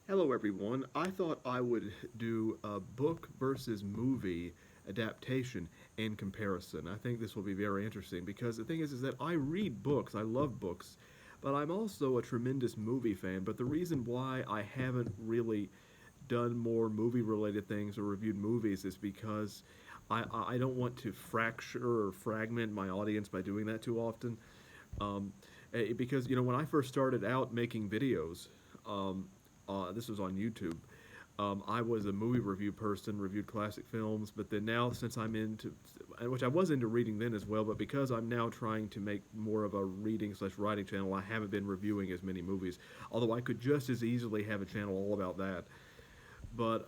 Hello, everyone. I thought I would do a book versus movie adaptation and comparison. I think this will be very interesting because the thing is that I read books, I love books, but I'm also a tremendous movie fan. But the reason why I haven't really done more movie related things or reviewed movies is because I don't want to fracture or fragment my audience by doing that too often. Um, because when I first started out making videos, um, this was on YouTube. I was a movie review person, reviewed classic films, but then now since I'm into, which I was into reading then as well, but because I'm now trying to make more of a reading slash writing channel, I haven't been reviewing as many movies. Although I could just as easily have a channel all about that. But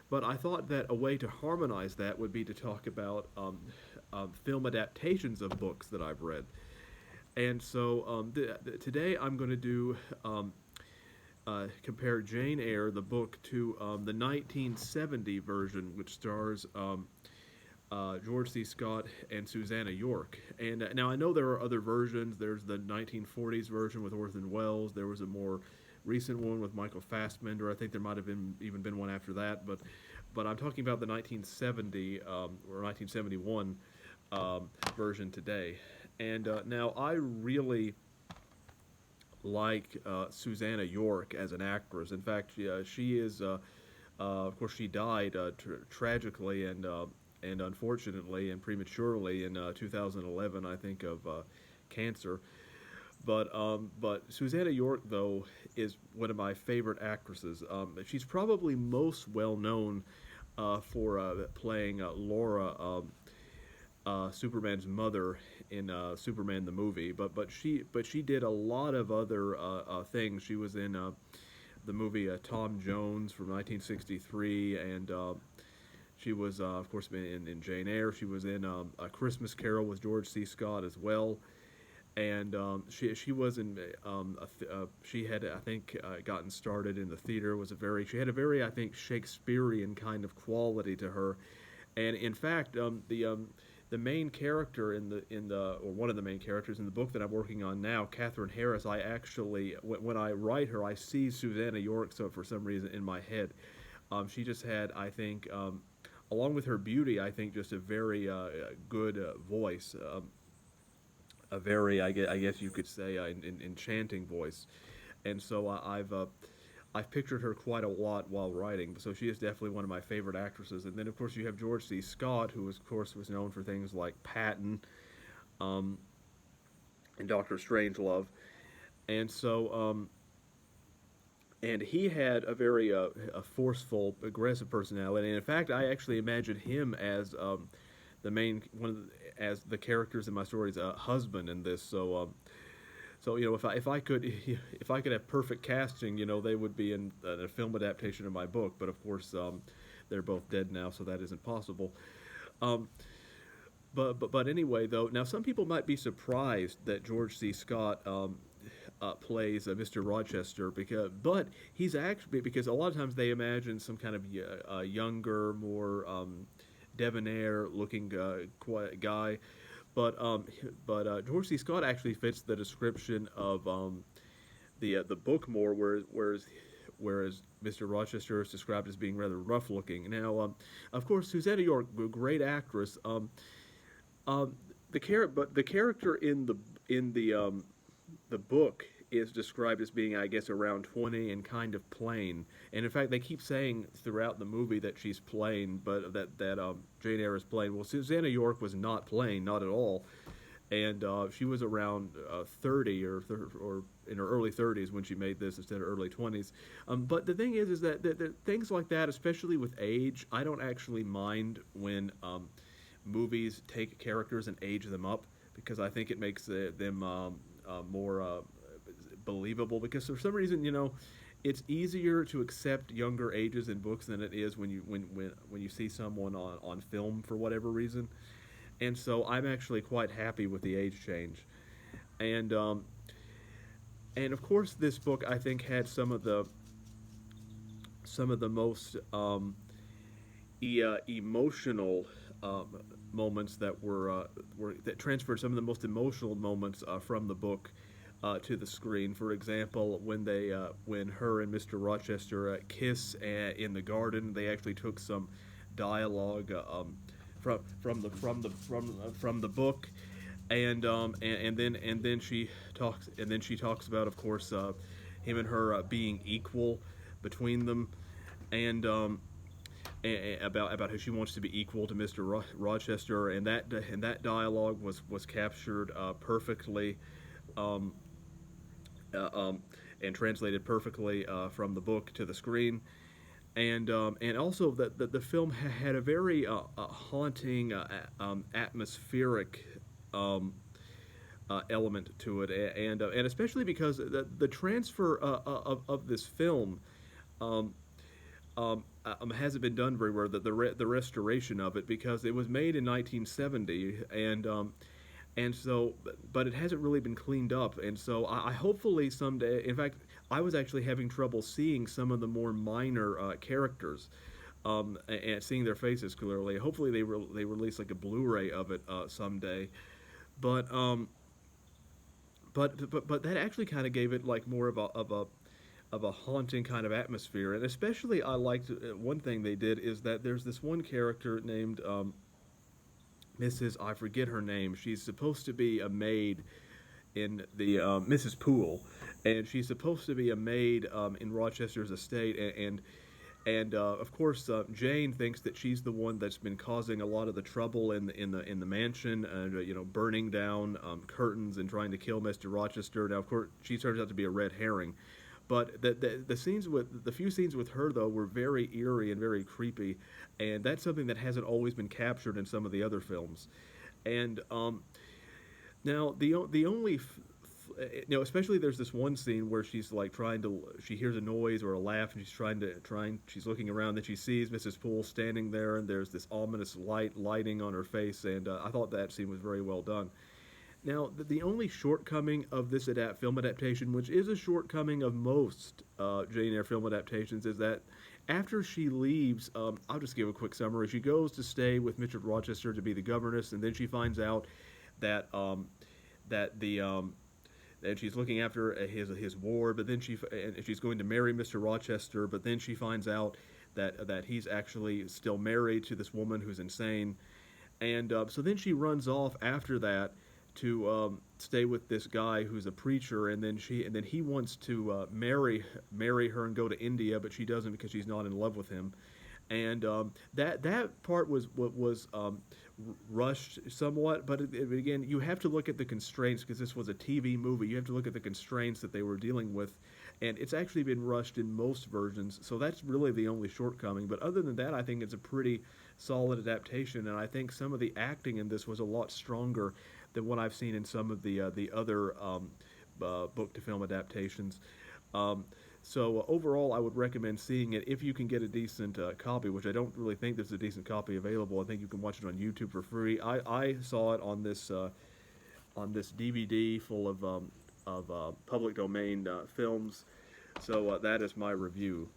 but I thought that a way to harmonize that would be to talk about film adaptations of books that I've read. And so today I'm going to do compare Jane Eyre, the book, to the 1970 version, which stars George C. Scott and Susanna York. And now I know there are other versions. There's the 1940s version with Orson Welles. There was a more recent one with Michael Fassbender. I think there might have been even been one after that. But I'm talking about the 1970 or 1971 version today. And now I really like Susanna York as an actress. In fact, she is, of course, she died tragically and unfortunately and prematurely in 2011, I think, of cancer. But Susanna York, though, is one of my favorite actresses. She's probably most well known for playing Laura, Superman's mother in Superman the movie. But she did a lot of other things. She was in the movie Tom Jones from 1963, and she was of course in Jane Eyre. She was in A Christmas Carol with George C. Scott as well. And she was in she had, I think, gotten started in the theater. Was a very She had a very, I think, Shakespearean kind of quality to her. And in fact, the main character or one of the main characters in the book that I'm working on now, Catherine Harris, I actually, when I write her, I see Susanna York, so for some reason in my head. She just had, I think, along with her beauty, I think, just a very good voice. A very, I guess you could say, enchanting voice. And so I've pictured her quite a lot while writing. So she is definitely one of my favorite actresses. And then of course you have George C. Scott, who of course was known for things like Patton, um, and Doctor Strangelove. And so and he had a very a forceful, aggressive personality. And in fact, I actually imagine him as the main one of as the characters in my story's husband in this. So if I could if I could have perfect casting, they would be in a film adaptation of my book. But of course, they're both dead now, so that isn't possible. Um, but anyway, though, now some people might be surprised that George C. Scott plays Mr. Rochester, but he's actually, because a lot of times they imagine some kind of younger, more debonair looking guy. But George C. Scott actually fits the description of the book more, whereas Mr. Rochester is described as being rather rough looking. Now, of course, Susanna York, great actress. Um, but the character in the book is described as being, I guess, around 20 and kind of plain. And in fact, they keep saying throughout the movie that she's plain, but that Jane Eyre is plain. Well, Susanna York was not plain, not at all. And she was around 30 or in her early 30s when she made this instead of early 20s. But the thing is that things like that, especially with age, I don't actually mind when movies take characters and age them up, because I think it makes them more believable. Because for some reason, it's easier to accept younger ages in books than it is when you see someone on film for whatever reason. And so I'm actually quite happy with the age change. And and of course, this book, I think, had some of the most emotional moments that that transferred some of the most emotional moments from the book to the screen. For example, when her and Mr. Rochester kiss in the garden, they actually took some dialogue from the book, and then she talks about, of course, him and her being equal between them, and about how she wants to be equal to Mr. Rochester, and that dialogue was captured perfectly, um, uh, um, and translated perfectly from the book to the screen. And also that the film had a very haunting, atmospheric um, element to it, and especially because the transfer of this film um, hasn't been done very well. The restoration of it, because it was made in 1970, and so, but it hasn't really been cleaned up, and so I hopefully someday. In fact, I was actually having trouble seeing some of the more minor characters, and seeing their faces clearly. Hopefully, they release like a Blu-ray of it someday, but but that actually kind of gave it like more of a haunting kind of atmosphere, and especially I liked one thing they did is that there's this one character named Mrs. I forget her name. She's supposed to be a maid in the Mrs. Poole, and she's supposed to be a maid in Rochester's estate, and of course Jane thinks that she's the one that's been causing a lot of the trouble in the mansion, you know, burning down curtains and trying to kill Mr. Rochester. Now, of course, she turns out to be a red herring. But the scenes with the few scenes with her though were very eerie and very creepy, and that's something that hasn't always been captured in some of the other films. And now the only you know, especially there's this one scene where she's like she hears a noise or a laugh, and she's looking around, then she sees Mrs. Poole standing there, and there's this ominous lighting on her face, and I thought that scene was very well done. Now, the only shortcoming of this film adaptation, which is a shortcoming of most Jane Eyre film adaptations, is that after she leaves, I'll just give a quick summary. She goes to stay with Richard Rochester to be the governess, and then she finds out that that the and she's looking after his ward, but then she's going to marry Mr. Rochester, but then she finds out that he's actually still married to this woman who's insane, and so then she runs off after that to stay with this guy who's a preacher, and then he wants to marry her and go to India, but she doesn't because she's not in love with him, and that part was rushed somewhat. But again, you have to look at the constraints because this was a TV movie. You have to look at the constraints that they were dealing with, and it's actually been rushed in most versions. So that's really the only shortcoming. But other than that, I think it's a pretty solid adaptation, and I think some of the acting in this was a lot stronger than what I've seen in some of the other book to film adaptations. So overall, I would recommend seeing it if you can get a decent copy, which I don't really think there's a decent copy available. I think you can watch it on YouTube for free. I saw it on this DVD full of public domain films. So that is my review.